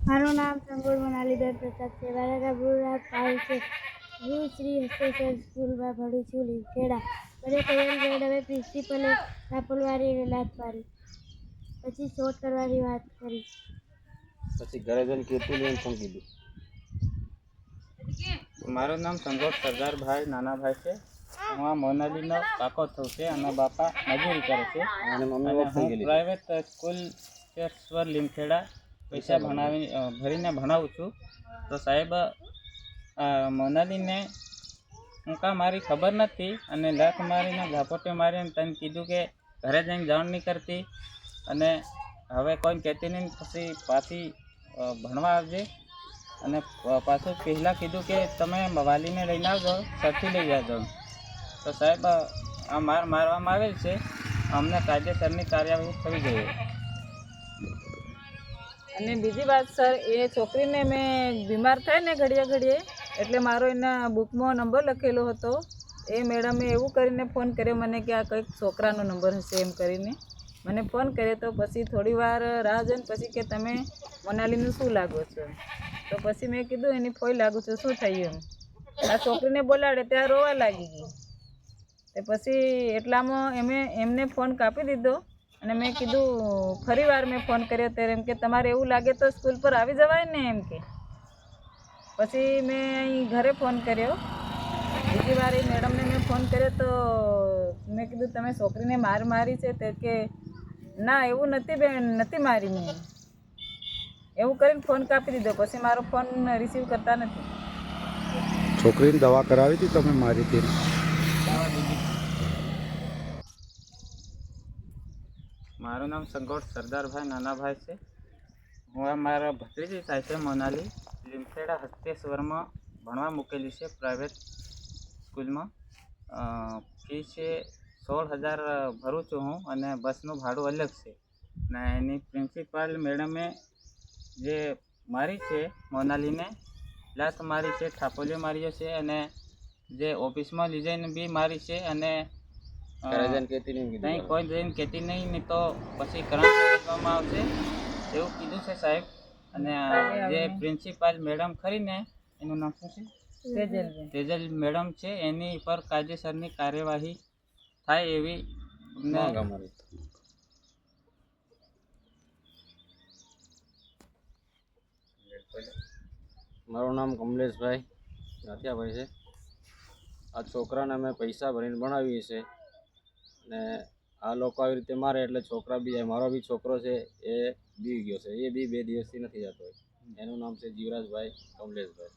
મારું નામ સંગોર મોનાલીબેન પ્રતાપ છે. વાલાગાબુરા પાલ છે. હું શ્રી હસ્તેશ્વર સ્કૂલમાં ભણું છું, લીમખેડા. મને કહેલ મેડમે પ્રિન્સિપલે થાપલ મારીને લાત મારી, પછી શોટ કરવાની વાત કરી. પછી ઘરે જઈને કીધું ને શું કીધું? મારું નામ સંગોર સરદારભાઈ નાનાભાઈ છે. હું આ મોનાલીનો કાકો થઉં છે અને બાપા મજૂરી કરે છે અને મમ્મી અને ઓફિસ હું ગયેલી પ્રાઇવેટ સ્કૂલ સ્વર લીમખેડા પૈસા ભરીને ભણાવું છું. તો સાહેબ, મોનાલીને હું કાં મારી ખબર નથી અને લાત મારીને ઝાપોટી મારીને તને કીધું કે ઘરે જઈને જાણ નહીં કરતી અને હવે કોઈ કહેતી નહીં, પછી પાછી ભણવા આવજે. અને પાછું પહેલાં કીધું કે તમે વાલીને લઈને આવજો, સરથી લઈ જાજો. તો સાહેબ, આ મારવામાં આવેલ છે. અમને કાયદેસરની કાર્યવાહી થવી જોઈએ. અને બીજી વાત સર, એ છોકરીને મેં બીમાર થાય ને ઘડીએ એટલે મારો એના બુકમાં નંબર લખેલો હતો. એ મેડમે એવું કરીને ફોન કર્યો મને કે આ કંઈક છોકરાનો નંબર હશે એમ કરીને મને ફોન કર્યો. તો પછી થોડી વાર રાહ જોઈને પછી કે તમે મોનાલીનું શું લાગો છો? તો પછી મેં કીધું એની ફોઈ લાગુ છું. શું થયું એમ? આ છોકરીને બોલાડે ત્યાં રોવા લાગી ગઈ. તો પછી એટલામાં એમને ફોન કાપી દીધો અને મેં કીધું ફરી વાર મેં ફોન કર્યો ત્યારે એમ કે તમારે એવું લાગે તો સ્કૂલ પર આવી જવાય ને એમ કે. પછી મેં અહીં ઘરે ફોન કર્યો. બીજી વાર એ મેડમને મેં ફોન કર્યો તો મેં કીધું તમે છોકરીને મારી છે? તે કે ના એવું નથી બેન, નથી મારી મેં. એવું કરીને ફોન કાપી દીધો. પછી મારો ફોન રિસીવ કરતા નથી. છોકરીને દવા કરાવી હતી તમે મારી હતી? મારું નામ સંગોર સરદારભાઈ નાનાભાઈ છે. હું આ મારા ભત્રીજી થાય છે મોનાલી, લીમખેડા હસ્તેશ્વરમાં ભણવા મૂકેલી છે પ્રાઇવેટ સ્કૂલમાં. ફી છે 16,000 ભરું છું હું અને બસનું ભાડું અલગ છે. ને એની પ્રિન્સિપાલ મેડમે જે મારી છે મોનાલીને, લાત મારી છે, થાપોલીઓ માર્યો છે અને જે ઓફિસમાં લઈ જઈને બી મારી છે. અને ઘરે જઈને કહેતી નહીં નહીં, કીધું? કોઈ જઈને કહેતી નહીં તો પછી કરંટ કરવામાં આવશે એવું કીધું છે સાહેબ. અને જે પ્રિન્સિપાલ મેડમ ખરીને, એનું નામ શું છે? તેજલ મેડમ છે. એની પર કાયદેસરની કાર્યવાહી થાય એવી અમારી મારું નામ કમલેશભાઈ નાથિયાભાઈ છે. આ છોકરાને અમે પૈસા ભરીને ભણાવીએ છીએ ને આ લોકો આવી રીતે મારે એટલે છોકરા બી જાય. મારો બી છોકરો છે એ બી ગયો છે. એ બી 2 દિવસથી નથી જતો. એનું નામ છે જીવરાજભાઈ કમલેશભાઈ.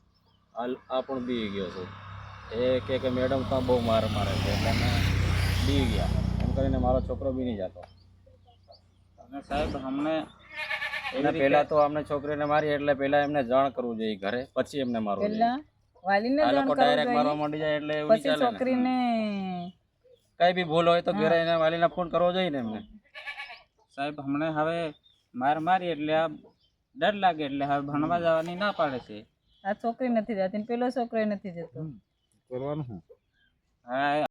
આ પણ બી ગયો છે. એ કે મેડમ તો બહુ મારે છે એટલે અમે બી ગયા એમ કરીને મારો છોકરો બી નહીં જતો. અને સાહેબ, અમને એને પહેલાં તો અમને છોકરીને મારી એટલે પહેલાં એમને જાણ કરવું જોઈએ ઘરે, પછી એમને મારવું જોઈએ. વાલીને આ જાણ લોકો કરવું ડાયરેક્ટ મારવા જોઈએ. માંડી જાય એટલે એવું પછી ચાલે ને. છોકરીને કઈ બી ભૂલ હોય તો ઘરે એને વાલીને ફોન કરવો જોઈએ ને એમને. સાહેબ, હમણે હવે મારી એટલે આ ડર લાગે એટલે હવે ભણવા જવાની ના પાડે છે. આ છોકરી નથી જતી ને પેલો છોકરો નથી જતો. કરવાનું શું? હા.